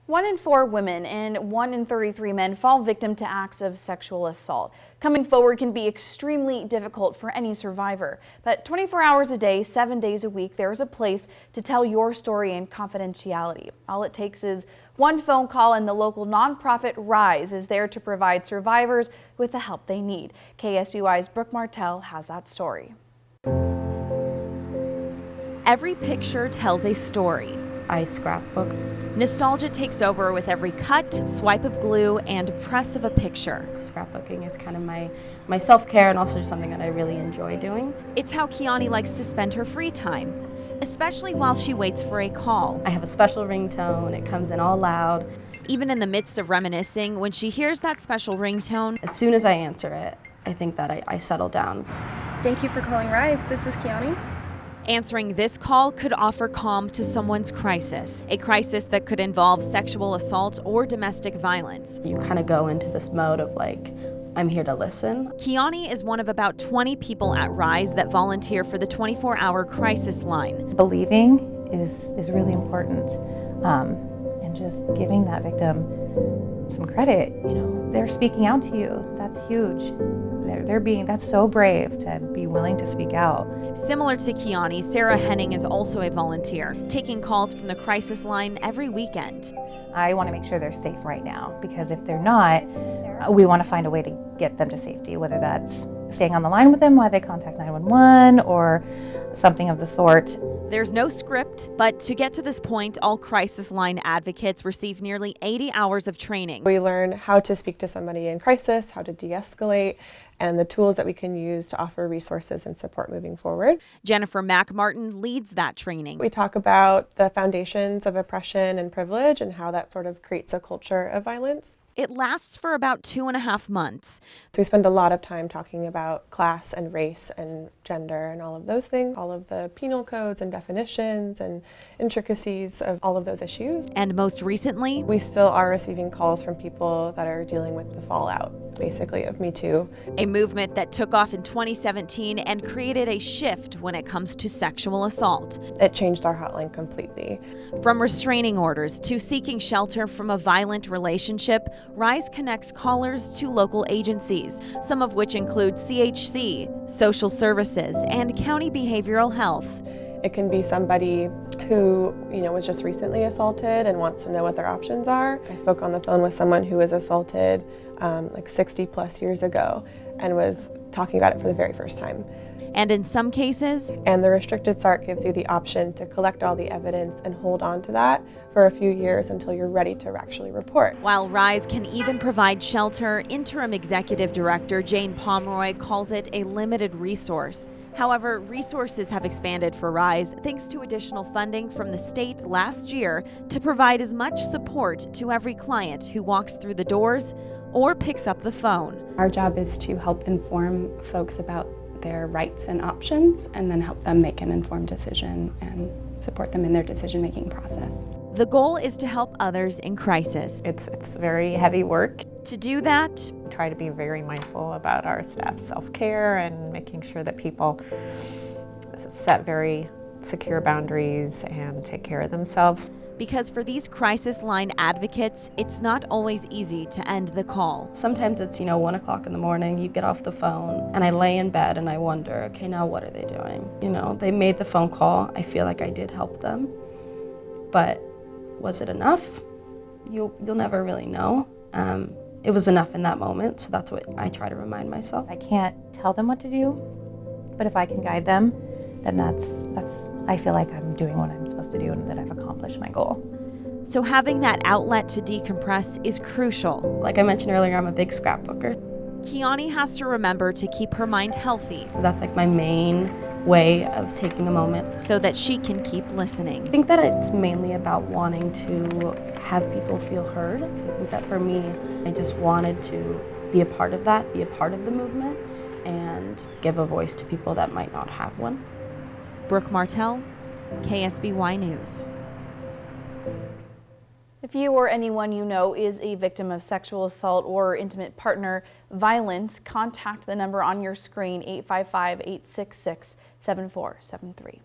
1 in 4 women and 1 in 33 men fall victim to acts of sexual assault. Coming forward can be extremely difficult for any survivor, but 24 hours a day, 7 days a week, there's a place to tell your story in confidentiality. All it takes is one phone call, and the local nonprofit Rise is there to provide survivors with the help they need. KSBY's Brooke Martell has that story. Every picture tells a story. I scrapbook. Nostalgia takes over with every cut, swipe of glue, and press of a picture. Scrapbooking is kind of my self-care and also something that I really enjoy doing. It's how Kiani likes to spend her free time, especially while she waits for a call. I have a special ringtone. It comes in all loud. Even in the midst of reminiscing, when she hears that special ringtone, As soon as I answer it, I think that I settle down. Thank you for calling Rise. This is Kiani. answering this call could offer calm to someone's crisis, a crisis that could involve sexual assault or domestic violence. You kind of go into this mode of like, I'm here to listen. Kiani is one of about 20 people at Rise that volunteer for the 24-hour crisis line. Believing is really important, and just giving that victim some credit. You know, they're speaking out to you. That's huge. That's so brave to be willing to speak out. Similar to Kiani, Sarah Henning is also a volunteer, taking calls from the crisis line every weekend. I want to make sure they're safe right now, because if they're not, we want to find a way to get them to safety, whether that's staying on the line with them while they contact 911 or something of the sort. There's no script, but to get to this point, all crisis line advocates receive nearly 80 hours of training. We learn how to speak to somebody in crisis, how to de-escalate, and the tools that we can use to offer resources and support moving forward. Jennifer McMartin leads that training. We talk about the foundations of oppression and privilege and how that sort of creates a culture of violence. It lasts for about 2.5 months. So we spend a lot of time talking about class and race and gender and all of those things, all of the penal codes and definitions and intricacies of all of those issues. And most recently, we still are receiving calls from people that are dealing with the fallout, basically, of Me Too. A movement that took off in 2017 and created a shift when it comes to sexual assault. It changed our hotline completely. From restraining orders to seeking shelter from a violent relationship, Rise connects callers to local agencies, some of which include CHC, social services, and county behavioral health. It can be somebody who, was just recently assaulted and wants to know what their options are. I spoke on the phone with someone who was assaulted like 60 plus years ago and was talking about it for the very first time. And in some cases, and the restricted SART gives you the option to collect all the evidence and hold on to that for a few years until you're ready to actually report. While Rise can even provide shelter, Interim Executive Director Jane Pomeroy calls it a limited resource. However, resources have expanded for Rise thanks to additional funding from the state last year to provide as much support to every client who walks through the doors or picks up the phone. Our job is to help inform folks about their rights and options, and then help them make an informed decision and support them in their decision-making process. The goal is to help others in crisis. It's very heavy work. To do that, we try to be very mindful about our staff's self-care and making sure that people set very secure boundaries and take care of themselves. Because for these crisis line advocates, it's not always easy to end the call. Sometimes it's, 1 o'clock in the morning, you get off the phone, and I lay in bed and I wonder, okay, now what are they doing? They made the phone call. I feel like I did help them, but was it enough? You'll never really know. It was enough in that moment, so that's what I try to remind myself. I can't tell them what to do, but if I can guide them, then I feel like I'm doing what I'm supposed to do and that I've accomplished my goal. So having that outlet to decompress is crucial. Like I mentioned earlier, I'm a big scrapbooker. Kiani has to remember to keep her mind healthy. That's like my main way of taking a moment. So that she can keep listening. I think that it's mainly about wanting to have people feel heard. I think that for me, I just wanted to be a part of that, be a part of the movement, and give a voice to people that might not have one. Brooke Martell, KSBY News. If you or anyone you know is a victim of sexual assault or intimate partner violence, contact the number on your screen, 855-866-7473.